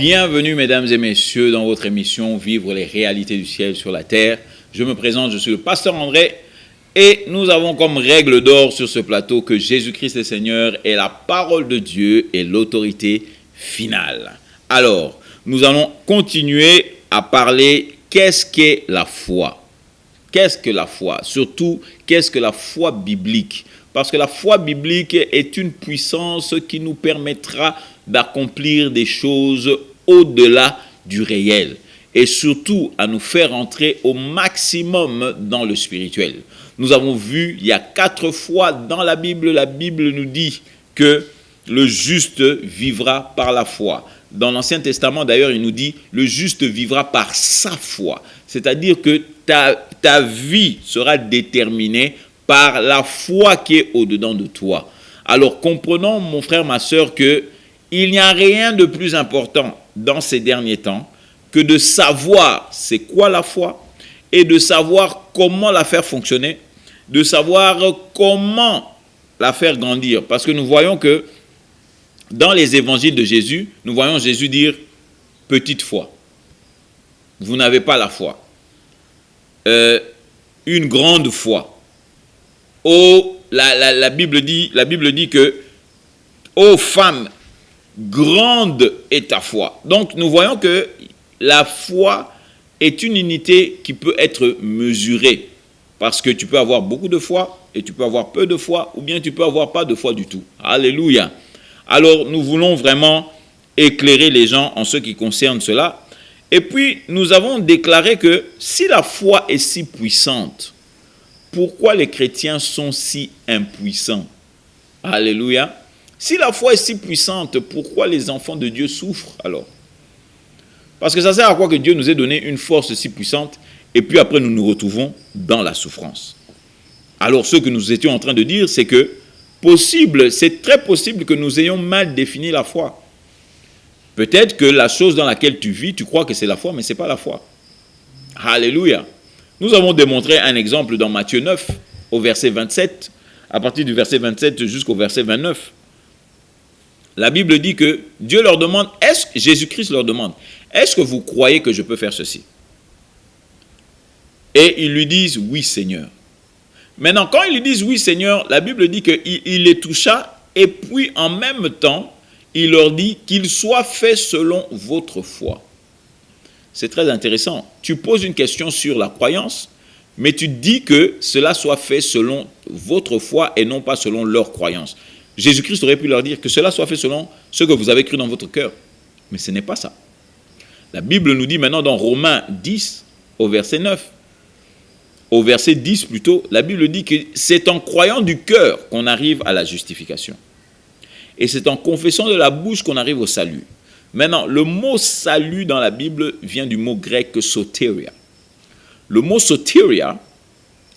Bienvenue mesdames et messieurs dans votre émission Vivre les réalités du ciel sur la terre. Je me présente, je suis le pasteur André et nous avons comme règle d'or sur ce plateau que Jésus-Christ le Seigneur est la parole de Dieu et l'autorité finale. Alors, nous allons continuer à parler qu'est-ce qu'est la foi. Qu'est-ce que la foi? Surtout, qu'est-ce que la foi biblique? Parce que la foi biblique est une puissance qui nous permettra d'accomplir des choses au-delà du réel et surtout à nous faire entrer au maximum dans le spirituel. Nous avons vu, il y a 4 fois dans la Bible nous dit que le juste vivra par la foi. Dans l'Ancien Testament, d'ailleurs, il nous dit le juste vivra par sa foi. C'est-à-dire que ta vie sera déterminée par la foi qui est au-dedans de toi. Alors, comprenons, mon frère, ma sœur, qu'il n'y a rien de plus important dans ces derniers temps que de savoir c'est quoi la foi et de savoir comment la faire fonctionner, de savoir comment la faire grandir. Parce que nous voyons que dans les évangiles de Jésus, nous voyons Jésus dire « petite foi, vous n'avez pas la foi. Une grande foi. Oh, la Bible dit que « ô femme, grande est ta foi ». Donc, nous voyons que la foi est une unité qui peut être mesurée. Parce que tu peux avoir beaucoup de foi et tu peux avoir peu de foi ou bien tu peux avoir pas de foi du tout. Alléluia. Alors, nous voulons vraiment éclairer les gens en ce qui concerne cela. Et puis, nous avons déclaré que si la foi est si puissante, pourquoi les chrétiens sont si impuissants? Alléluia. Si la foi est si puissante, pourquoi les enfants de Dieu souffrent alors? Parce que ça sert à quoi que Dieu nous ait donné une force si puissante et puis après nous nous retrouvons dans la souffrance? Alors ce que nous étions en train de dire, c'est que c'est très possible que nous ayons mal défini la foi. Peut-être que la chose dans laquelle tu vis, tu crois que c'est la foi, mais ce n'est pas la foi. Alléluia. Nous avons démontré un exemple dans Matthieu 9, au verset 27, à partir du verset 27 jusqu'au verset 29. La Bible dit que Dieu leur demande, Jésus-Christ leur demande, est-ce que vous croyez que je peux faire ceci? Et ils lui disent, oui Seigneur. Maintenant, quand ils lui disent, oui Seigneur, la Bible dit qu'il les toucha, et puis en même temps, il leur dit qu'il soit fait selon votre foi. C'est très intéressant. Tu poses une question sur la croyance, mais tu dis que cela soit fait selon votre foi et non pas selon leur croyance. Jésus-Christ aurait pu leur dire que cela soit fait selon ce que vous avez cru dans votre cœur. Mais ce n'est pas ça. La Bible nous dit maintenant dans Romains 10, au verset 9, au verset 10 plutôt, la Bible dit que c'est en croyant du cœur qu'on arrive à la justification. Et c'est en confessant de la bouche qu'on arrive au salut. Maintenant, le mot salut dans la Bible vient du mot grec soteria. Le mot soteria,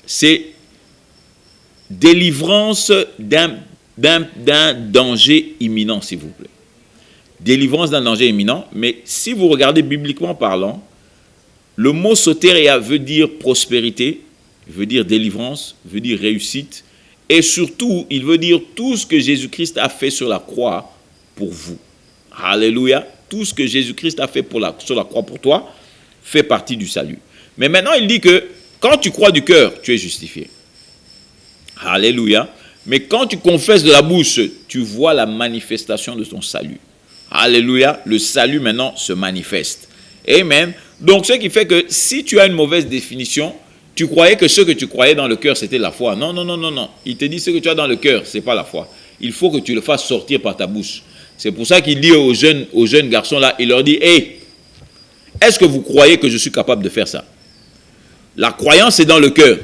c'est délivrance d'un danger imminent, s'il vous plaît. Délivrance d'un danger imminent, mais si vous regardez bibliquement parlant, le mot soteria veut dire prospérité, veut dire délivrance, veut dire réussite, et surtout, il veut dire tout ce que Jésus-Christ a fait sur la croix pour vous. Alléluia. Tout ce que Jésus-Christ a fait sur la croix pour toi fait partie du salut. Mais maintenant, il dit que quand tu crois du cœur, tu es justifié. Alléluia. Mais quand tu confesses de la bouche, tu vois la manifestation de ton salut. Alléluia. Le salut maintenant se manifeste. Amen. Donc, ce qui fait que si tu as une mauvaise définition, tu croyais que ce que tu croyais dans le cœur, c'était la foi. Non, non, non, non, non. Il te dit ce que tu as dans le cœur, ce n'est pas la foi. Il faut que tu le fasses sortir par ta bouche. C'est pour ça qu'il dit aux jeunes garçons là, il leur dit, hey, est-ce que vous croyez que je suis capable de faire ça? La croyance est dans le cœur.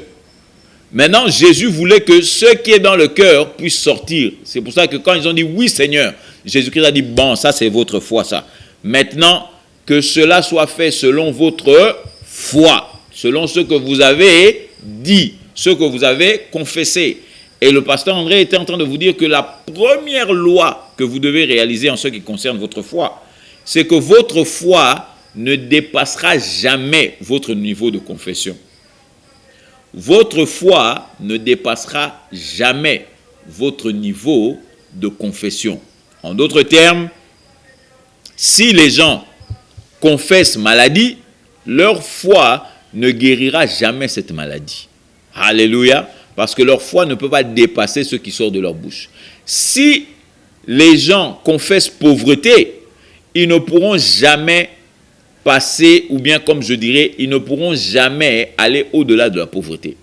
Maintenant, Jésus voulait que ce qui est dans le cœur puisse sortir. C'est pour ça que quand ils ont dit, oui Seigneur, Jésus-Christ a dit, bon, ça c'est votre foi, ça. Maintenant, que cela soit fait selon votre foi, selon ce que vous avez dit, ce que vous avez confessé. Et le pasteur André était en train de vous dire que la première loi que vous devez réaliser en ce qui concerne votre foi, c'est que votre foi ne dépassera jamais votre niveau de confession. Votre foi ne dépassera jamais votre niveau de confession. En d'autres termes, si les gens confessent maladie, leur foi ne guérira jamais cette maladie. Alléluia. Parce que leur foi ne peut pas dépasser ce qui sort de leur bouche. Si les gens confessent pauvreté, ils ne pourront jamais passer, ou bien comme je dirais, ils ne pourront jamais aller au-delà de la pauvreté.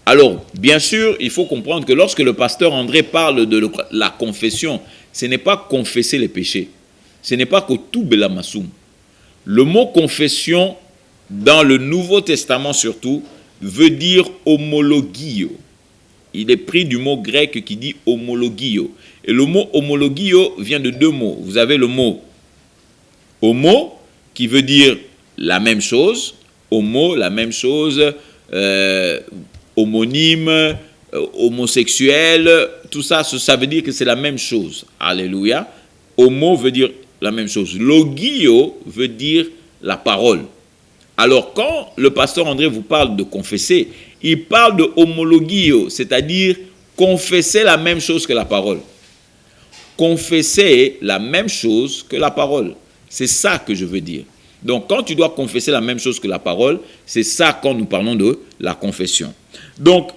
Alors, bien sûr, il faut comprendre que lorsque le pasteur André parle de la confession, ce n'est pas confesser les péchés. Ce n'est pas que tout belamassoum. Le mot confession, dans le Nouveau Testament surtout, veut dire homologio. Il est pris du mot grec qui dit homologio. Et le mot homologio vient de deux mots. Vous avez le mot homo, qui veut dire la même chose. Homo, la même chose. Homonyme, homosexuel, tout ça, ça veut dire que c'est la même chose. Alléluia. Homo veut dire la même chose. Logio veut dire la parole. Alors, quand le pasteur André vous parle de confesser, il parle de homologio, c'est-à-dire confesser la même chose que la parole. Confesser la même chose que la parole. C'est ça que je veux dire. Donc, quand tu dois confesser la même chose que la parole, c'est ça quand nous parlons de la confession. Donc,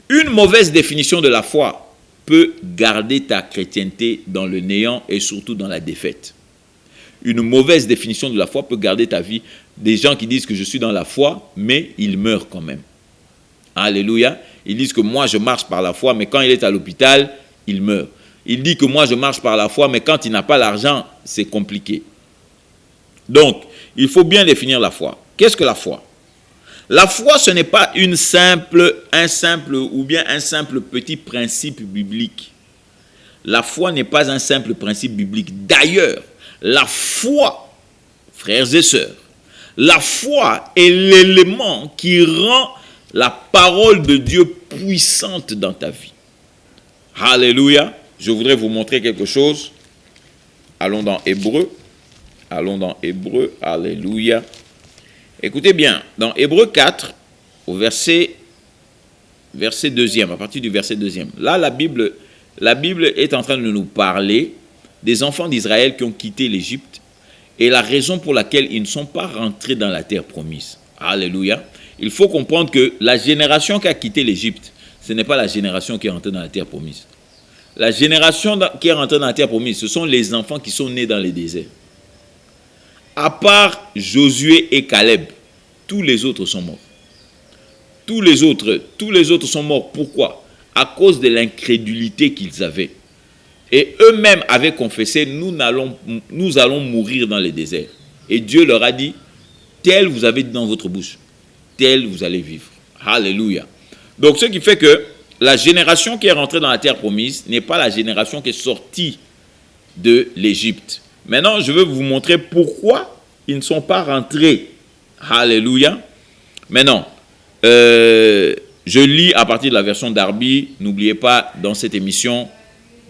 une mauvaise définition de la foi peut garder ta chrétienté dans le néant et surtout dans la défaite. Une mauvaise définition de la foi peut garder ta vie. Des gens qui disent que je suis dans la foi, mais ils meurent quand même. Alléluia. Ils disent que moi je marche par la foi, mais quand il est à l'hôpital, il meurt. Il dit que moi je marche par la foi, mais quand il n'a pas l'argent, c'est compliqué. Donc, il faut bien définir la foi. Qu'est-ce que la foi? La foi, ce n'est pas un simple petit principe biblique. La foi n'est pas un simple principe biblique. D'ailleurs, la foi, frères et sœurs, la foi est l'élément qui rend la parole de Dieu puissante dans ta vie. Alléluia. Je voudrais vous montrer quelque chose. Allons dans Hébreux. Alléluia. Écoutez bien, dans Hébreux 4, au verset 2e, à partir du verset 2e, là la Bible est en train de nous parler des enfants d'Israël qui ont quitté l'Égypte et la raison pour laquelle ils ne sont pas rentrés dans la terre promise. Alléluia. Il faut comprendre que la génération qui a quitté l'Égypte, ce n'est pas la génération qui est rentrée dans la terre promise. La génération qui est rentrée dans la terre promise, ce sont les enfants qui sont nés dans les déserts. À part Josué et Caleb, tous les autres sont morts. Tous les autres sont morts. Pourquoi? À cause de l'incrédulité qu'ils avaient. Et eux-mêmes avaient confessé, nous allons mourir dans les déserts. Et Dieu leur a dit, tel vous avez dit dans votre bouche, tel vous allez vivre. Alléluia. Donc ce qui fait que la génération qui est rentrée dans la terre promise n'est pas la génération qui est sortie de l'Égypte. Maintenant, je veux vous montrer pourquoi ils ne sont pas rentrés. Alléluia. Maintenant, je lis à partir de la version Darby. N'oubliez pas, dans cette émission,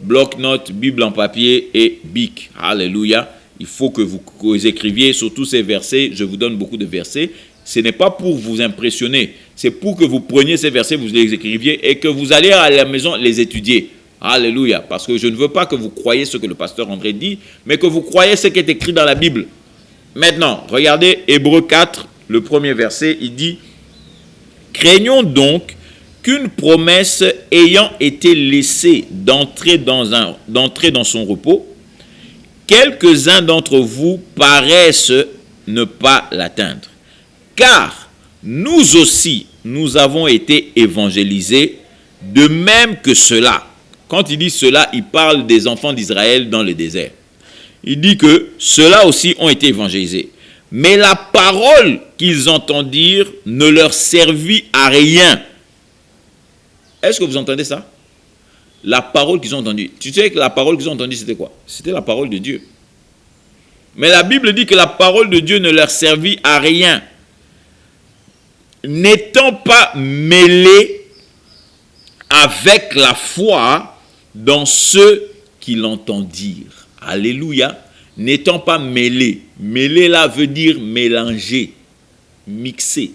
bloc-notes, Bible en papier et bic. Alléluia. Il faut que vous écriviez sur tous ces versets. Je vous donne beaucoup de versets. Ce n'est pas pour vous impressionner. C'est pour que vous preniez ces versets, vous les écriviez et que vous allez à la maison les étudier. Alléluia. Parce que je ne veux pas que vous croyiez ce que le pasteur André dit, mais que vous croyiez ce qui est écrit dans la Bible. Maintenant, regardez Hébreux 4, le premier verset, il dit « Craignons donc qu'une promesse ayant été laissée d'entrer dans son repos, quelques-uns d'entre vous paraissent ne pas l'atteindre. Car nous aussi, nous avons été évangélisés, de même que cela. » Quand il dit cela, il parle des enfants d'Israël dans le désert. Il dit que ceux-là aussi ont été évangélisés. Mais la parole qu'ils entendirent ne leur servit à rien. Est-ce que vous entendez ça? La parole qu'ils ont entendue. Tu sais que la parole qu'ils ont entendue, c'était quoi? C'était la parole de Dieu. Mais la Bible dit que la parole de Dieu ne leur servit à rien. N'étant pas mêlés avec la foi dans ceux qui l'entendirent. Alléluia. N'étant pas mêlés. Mêlés là veut dire mélanger, mixer.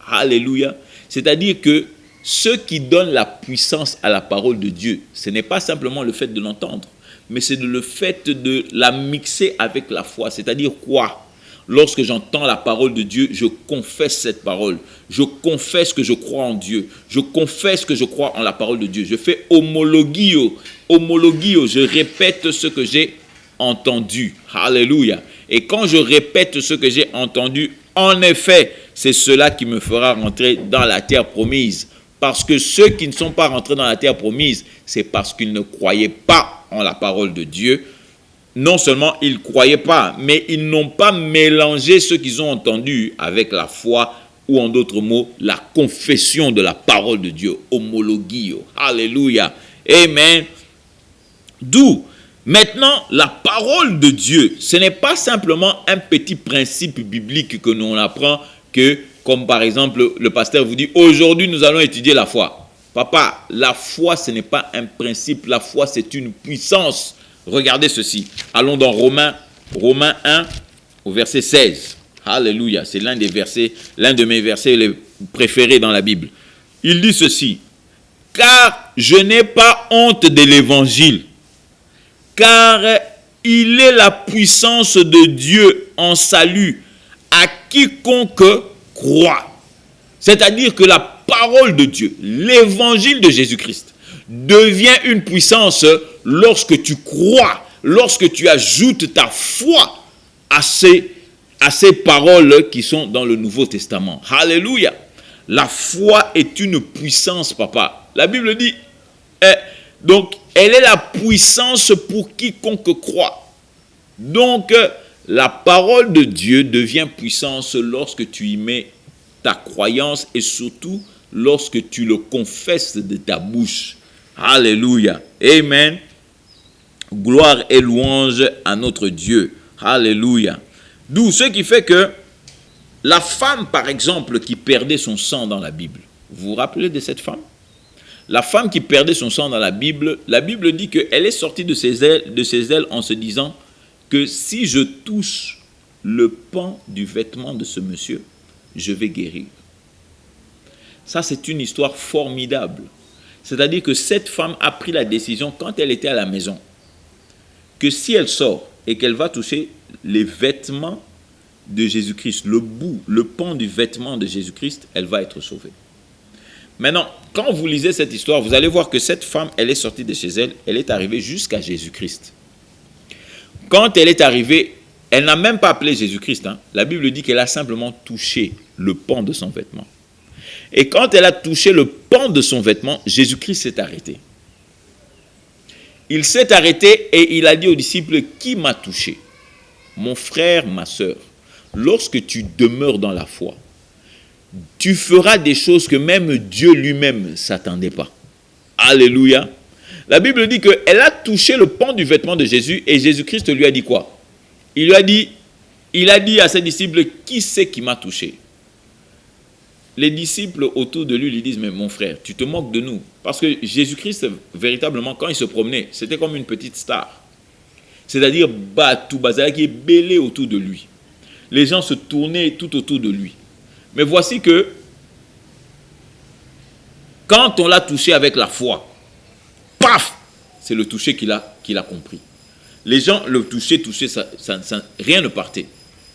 Alléluia. C'est-à-dire que ce qui donne la puissance à la parole de Dieu, ce n'est pas simplement le fait de l'entendre, mais c'est le fait de la mixer avec la foi. C'est-à-dire quoi? Lorsque j'entends la parole de Dieu, je confesse cette parole. Je confesse que je crois en Dieu. Je confesse que je crois en la parole de Dieu. Je fais homologio. Homologio, je répète ce que j'ai entendu. Alléluia. Et quand je répète ce que j'ai entendu, en effet, c'est cela qui me fera rentrer dans la terre promise. Parce que ceux qui ne sont pas rentrés dans la terre promise, c'est parce qu'ils ne croyaient pas en la parole de Dieu. Non seulement ils ne croyaient pas, mais ils n'ont pas mélangé ce qu'ils ont entendu avec la foi, ou en d'autres mots, la confession de la parole de Dieu. Homologio. Alléluia. Amen. D'où, maintenant, la parole de Dieu, ce n'est pas simplement un petit principe biblique que l'on apprend, que, comme par exemple, le pasteur vous dit, aujourd'hui nous allons étudier la foi. Papa, la foi, ce n'est pas un principe, la foi, c'est une puissance. Regardez ceci. Allons dans Romains 1, au verset 16. Alléluia. C'est l'un de mes versets les préférés dans la Bible. Il dit ceci. Car je n'ai pas honte de l'évangile, car il est la puissance de Dieu en salut à quiconque croit. C'est-à-dire que la parole de Dieu, l'évangile de Jésus-Christ, devient une puissance lorsque tu crois, lorsque tu ajoutes ta foi à ces paroles qui sont dans le Nouveau Testament. Alléluia. La foi est une puissance, papa. La Bible dit, donc, elle est la puissance pour quiconque croit. Donc, la parole de Dieu devient puissance lorsque tu y mets ta croyance et surtout lorsque tu le confesses de ta bouche. Alléluia. Amen. Gloire et louange à notre Dieu. Alléluia. D'où ce qui fait que la femme, par exemple, qui perdait son sang dans la Bible. Vous vous rappelez de cette femme? La femme qui perdait son sang dans la Bible dit qu'elle est sortie de ses ailes en se disant que si je touche le pan du vêtement de ce monsieur, je vais guérir. Ça, c'est une histoire formidable. C'est-à-dire que cette femme a pris la décision, quand elle était à la maison, que si elle sort et qu'elle va toucher les vêtements de Jésus-Christ, le pan du vêtement de Jésus-Christ, elle va être sauvée. Maintenant, quand vous lisez cette histoire, vous allez voir que cette femme, elle est sortie de chez elle, elle est arrivée jusqu'à Jésus-Christ. Quand elle est arrivée, elle n'a même pas appelé Jésus-Christ. La Bible dit qu'elle a simplement touché le pan de son vêtement. Et quand elle a touché le pan de son vêtement, Jésus-Christ s'est arrêté. Il s'est arrêté et il a dit aux disciples, qui m'a touché? Mon frère, ma sœur, lorsque tu demeures dans la foi, tu feras des choses que même Dieu lui-même ne s'attendait pas. Alléluia. La Bible dit qu'elle a touché le pan du vêtement de Jésus et Jésus-Christ lui a dit quoi? Il a dit à ses disciples, qui c'est qui m'a touché? Les disciples autour de lui lui disent, mais mon frère, tu te moques de nous. Parce que Jésus-Christ, véritablement, quand il se promenait, c'était comme une petite star. C'est-à-dire, tout bazar qui est bêlé autour de lui. Les gens se tournaient tout autour de lui. Mais voici que, quand on l'a touché avec la foi, paf, c'est le toucher qu'il a compris. Les gens le touchaient, rien ne partait.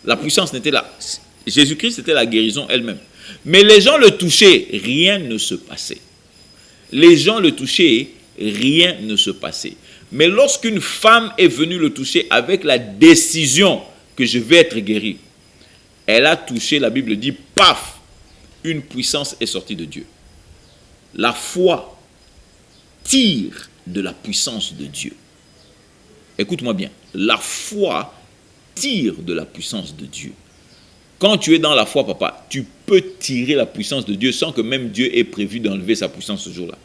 La puissance n'était là. Jésus-Christ, c'était la guérison elle-même. Mais les gens le touchaient, rien ne se passait. Les gens le touchaient, rien ne se passait. Mais lorsqu'une femme est venue le toucher avec la décision que je vais être guéri, elle a touché, la Bible dit, paf, une puissance est sortie de Dieu. La foi tire de la puissance de Dieu. Écoute-moi bien, la foi tire de la puissance de Dieu. Quand tu es dans la foi, papa, tu peux tirer la puissance de Dieu sans que même Dieu ait prévu d'enlever sa puissance ce jour-là.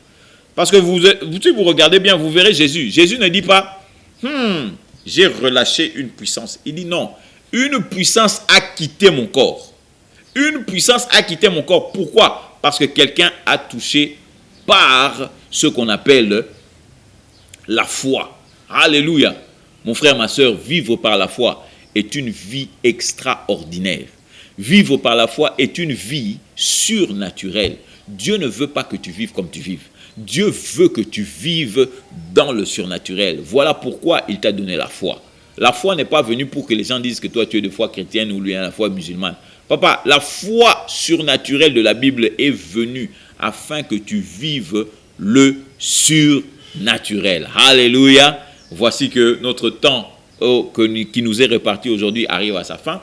Parce que si vous regardez bien, vous verrez Jésus. Jésus ne dit pas, j'ai relâché une puissance. Il dit non, une puissance a quitté mon corps. Une puissance a quitté mon corps. Pourquoi? Parce que quelqu'un a touché par ce qu'on appelle la foi. Alléluia. Mon frère, ma soeur, vivre par la foi est une vie extraordinaire. Vivre par la foi est une vie surnaturelle. Dieu ne veut pas que tu vives comme tu vives. Dieu veut que tu vives dans le surnaturel. Voilà pourquoi il t'a donné la foi. La foi n'est pas venue pour que les gens disent que toi, tu es de foi chrétienne ou lui, la foi musulmane. Papa, la foi surnaturelle de la Bible est venue afin que tu vives le surnaturel. Alléluia. Voici que notre temps qui nous est réparti aujourd'hui arrive à sa fin.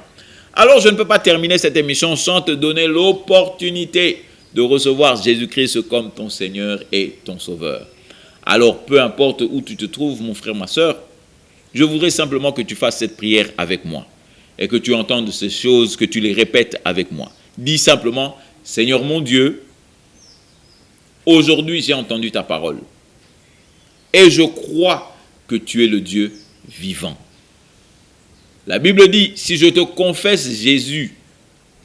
Alors, je ne peux pas terminer cette émission sans te donner l'opportunité de recevoir Jésus-Christ comme ton Seigneur et ton Sauveur. Alors, peu importe où tu te trouves, mon frère, ma soeur, je voudrais simplement que tu fasses cette prière avec moi et que tu entendes ces choses, que tu les répètes avec moi. Dis simplement, Seigneur mon Dieu, aujourd'hui j'ai entendu ta parole et je crois que tu es le Dieu vivant. La Bible dit, si je te confesse Jésus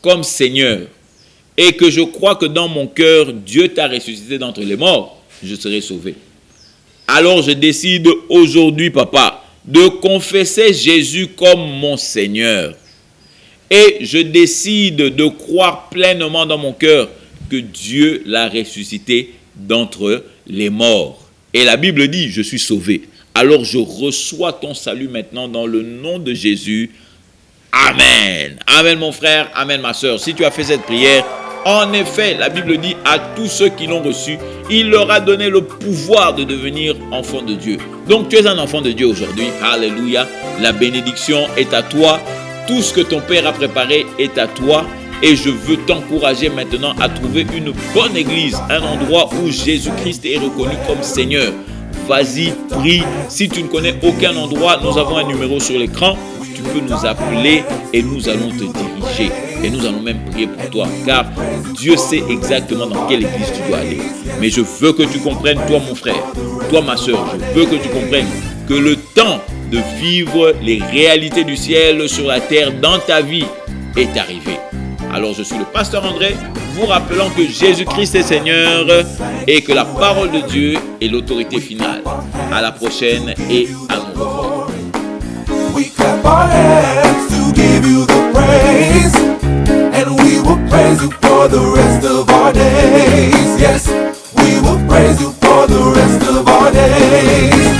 comme Seigneur et que je crois que dans mon cœur, Dieu t'a ressuscité d'entre les morts, je serai sauvé. Alors je décide aujourd'hui, papa, de confesser Jésus comme mon Seigneur. Et je décide de croire pleinement dans mon cœur que Dieu l'a ressuscité d'entre les morts. Et la Bible dit, je suis sauvé. Alors je reçois ton salut maintenant dans le nom de Jésus. Amen. Amen mon frère, amen ma soeur. Si tu as fait cette prière, en effet, la Bible dit à tous ceux qui l'ont reçu, il leur a donné le pouvoir de devenir enfants de Dieu. Donc tu es un enfant de Dieu aujourd'hui. Alléluia. La bénédiction est à toi. Tout ce que ton Père a préparé est à toi. Et je veux t'encourager maintenant à trouver une bonne église, un endroit où Jésus-Christ est reconnu comme Seigneur. Vas-y, prie. Si tu ne connais aucun endroit, nous avons un numéro sur l'écran. Tu peux nous appeler et nous allons te diriger. Et nous allons même prier pour toi. Car Dieu sait exactement dans quelle église tu dois aller. Mais je veux que tu comprennes, toi mon frère, toi ma soeur, je veux que tu comprennes que le temps de vivre les réalités du ciel sur la terre dans ta vie est arrivé. Alors je suis le pasteur André, vous rappelant que Jésus-Christ est Seigneur et que la parole de Dieu est l'autorité finale. À la prochaine et à nous revoir. We clap our hands to give you the praise, and we will praise you for the rest of our days. Yes, we will praise you for the rest of our days.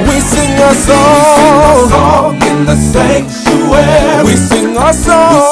We sing a song in the sanctuary. We sing a song